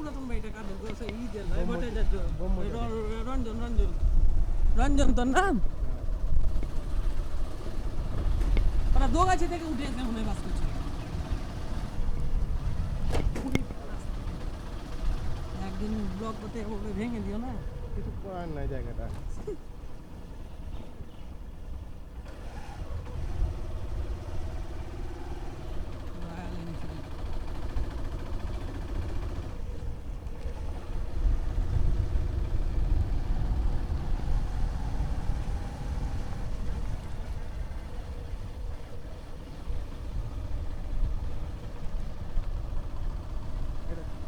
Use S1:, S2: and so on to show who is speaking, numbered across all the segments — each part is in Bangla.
S1: সনাতন ভাইটা কাদের গোছে ই যে লাই বটে যাচ্ছ রঞ্জন রঞ্জন রঞ্জন তোর নাম ওরা দোগাছি থেকে উঠে এসে মনে হয় বাস করছে একদিন ব্লক করতে ওকে ভেঙে দিও না
S2: কিছু করার নাই জায়গাটা।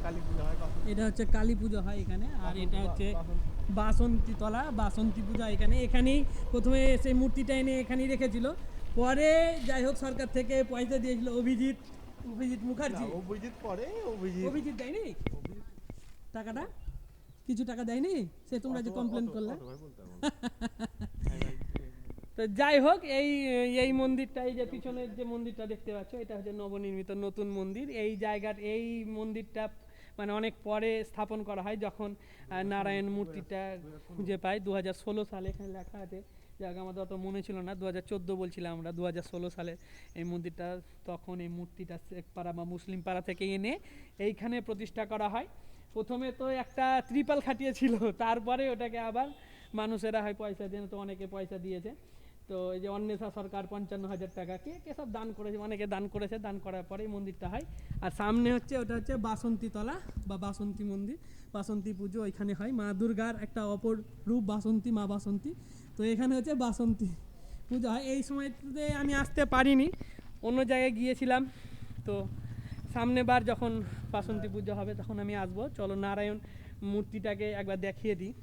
S2: কালী পূজা হয় কখন?
S1: এটা হচ্ছে কালী পুজো হয় এখানে আর এটা হচ্ছে বাসন্তী তলা বাসন্তী পূজা এখানে এখানেই প্রথমে সেই মূর্তিটা এনে এখানেই রেখেছিল পরে যাই হোক সরকার থেকে পয়সা দিয়েছিল অভিজিৎ অভিজিৎ মুখার্জি
S2: না, অভিজিৎ পরে অভিজিৎ
S1: অভিজিৎ দেয়নি টাকাটা কিছু টাকা দেয়নি সে তোমরা যে কমপ্লেন করলে তো যাই হোক এই এই মন্দিরটা এই যে পিছনের যে মন্দিরটা দেখতে পাচ্ছ এটা হচ্ছে নবনির্মিত নতুন মন্দির এই জায়গার এই মন্দিরটা মানে অনেক পরে স্থাপন করা হয় যখন নারায়ণ মূর্তিটা খুঁজে পাই 2016 সালে এখানে লেখা আছে জায়গা আমাদের অত মনে ছিল না 2014 বলছিলাম আমরা 2016 সালে এই মন্দিরটা তখন এই মূর্তিটা শেখ পাড়া বা মুসলিম পাড়া থেকে এনে এইখানে প্রতিষ্ঠা করা হয় প্রথমে তো একটা ত্রিপাল খাটিয়েছিল তারপরে ওটাকে আবার মানুষেরা হয় পয়সা দিয়ে তো অনেকে পয়সা দিয়েছে তো এই যে অন্বেষা সরকার 55,000 টাকা কে সব দান করেছে অনেকে দান করেছে দান করার পরে মন্দিরটা হয় আর সামনে হচ্ছে ওটা হচ্ছে বাসন্তী তলা বা বাসন্তী মন্দির বাসন্তী পুজো এখানে হয় মা দুর্গার একটা অপর রূপ বাসন্তী মা বাসন্তী তো এখানে হচ্ছে বাসন্তী পুজো হয় এই সময়তে আমি আসতে পারিনি অন্য জায়গায় গিয়েছিলাম তো সামনে বার যখন বাসন্তী পুজো হবে তখন আমি আসবো চলো নারায়ণ মূর্তিটাকে একবার দেখিয়ে দিই